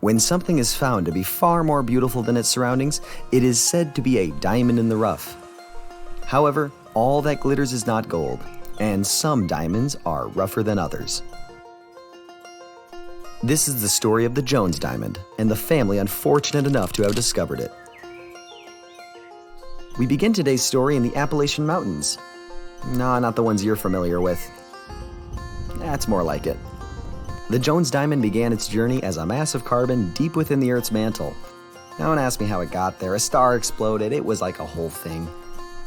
When something is found to be far more beautiful than its surroundings, it is said to be a diamond in the rough. However, all that glitters is not gold, and some diamonds are rougher than others. This is the story of the Jones diamond, and the family unfortunate enough to have discovered it. We begin today's story in the Appalachian Mountains. No, not the ones you're familiar with. That's more like it. The Jones diamond began its journey as a mass of carbon deep within the Earth's mantle. Now don't ask me how it got there. A star exploded. It was like a whole thing.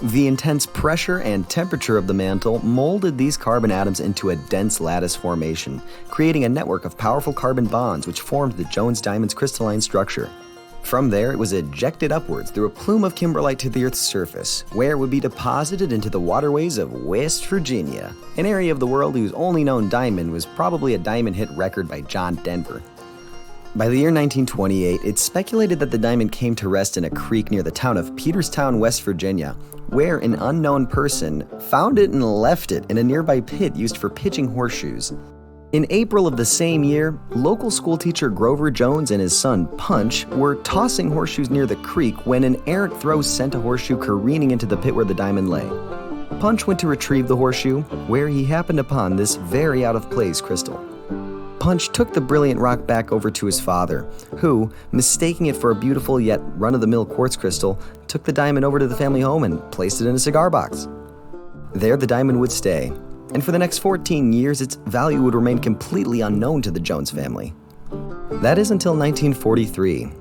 The intense pressure and temperature of the mantle molded these carbon atoms into a dense lattice formation, creating a network of powerful carbon bonds which formed the Jones diamond's crystalline structure. From there, it was ejected upwards through a plume of kimberlite to the Earth's surface, where it would be deposited into the waterways of West Virginia, an area of the world whose only known diamond was probably a diamond hit record by John Denver. By the year 1928, it's speculated that the diamond came to rest in a creek near the town of Peterstown, West Virginia, where an unknown person found it and left it in a nearby pit used for pitching horseshoes. In April of the same year, local schoolteacher Grover Jones and his son Punch were tossing horseshoes near the creek when an errant throw sent a horseshoe careening into the pit where the diamond lay. Punch went to retrieve the horseshoe, where he happened upon this very out-of-place crystal. Punch took the brilliant rock back over to his father, who, mistaking it for a beautiful yet run-of-the-mill quartz crystal, took the diamond over to the family home and placed it in a cigar box. There the diamond would stay, and for the next 14 years its value would remain completely unknown to the Jones family. That is until 1943.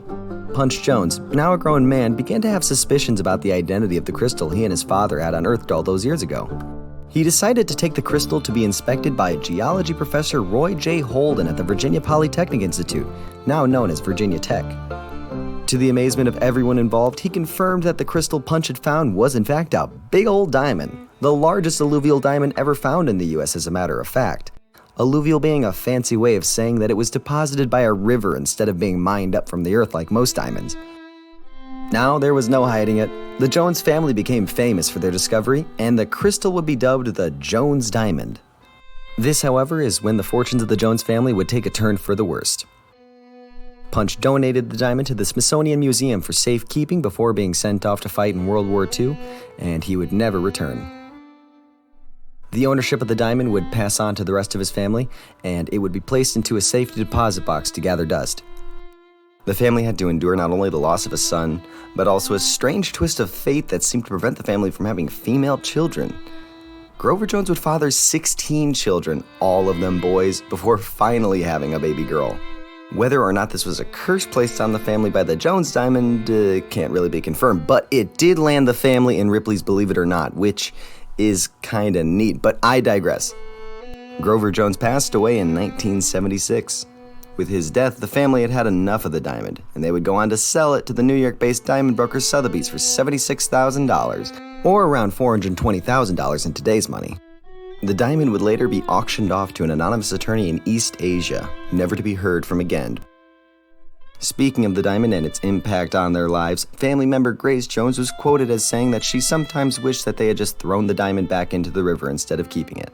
Punch Jones, now a grown man, began to have suspicions about the identity of the crystal he and his father had unearthed all those years ago. He decided to take the crystal to be inspected by geology professor Roy J. Holden at the Virginia Polytechnic Institute, now known as Virginia Tech. To the amazement of everyone involved, he confirmed that the crystal Punch had found was in fact a big old diamond, the largest alluvial diamond ever found in the U.S. as a matter of fact. Alluvial being a fancy way of saying that it was deposited by a river instead of being mined up from the earth like most diamonds. Now, there was no hiding it. The Jones family became famous for their discovery, and the crystal would be dubbed the Jones diamond. This, however, is when the fortunes of the Jones family would take a turn for the worst. Punch donated the diamond to the Smithsonian Museum for safekeeping before being sent off to fight in World War II, and he would never return. The ownership of the diamond would pass on to the rest of his family, and it would be placed into a safety deposit box to gather dust. The family had to endure not only the loss of a son, but also a strange twist of fate that seemed to prevent the family from having female children. Grover Jones would father 16 children, all of them boys, before finally having a baby girl. Whether or not this was a curse placed on the family by the Jones diamond can't really be confirmed, but it did land the family in Ripley's Believe It or Not, which is kinda neat, but I digress. Grover Jones passed away in 1976. With his death, the family had had enough of the diamond, and they would go on to sell it to the New York-based diamond broker Sotheby's for $76,000, or around $420,000 in today's money. The diamond would later be auctioned off to an anonymous attorney in East Asia, never to be heard from again. Speaking of the diamond and its impact on their lives, family member Grace Jones was quoted as saying that she sometimes wished that they had just thrown the diamond back into the river instead of keeping it.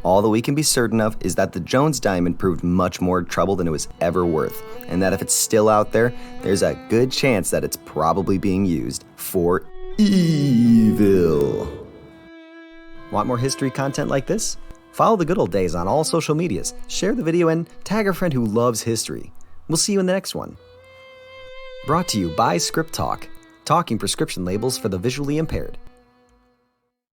All that we can be certain of is that the Jones diamond proved much more trouble than it was ever worth, and that if it's still out there, there's a good chance that it's probably being used for evil. Want more history content like this? Follow The Good Old Days on all social medias, share the video, and tag a friend who loves history. We'll see you in the next one. Brought to you by ScripTalk, talking prescription labels for the visually impaired.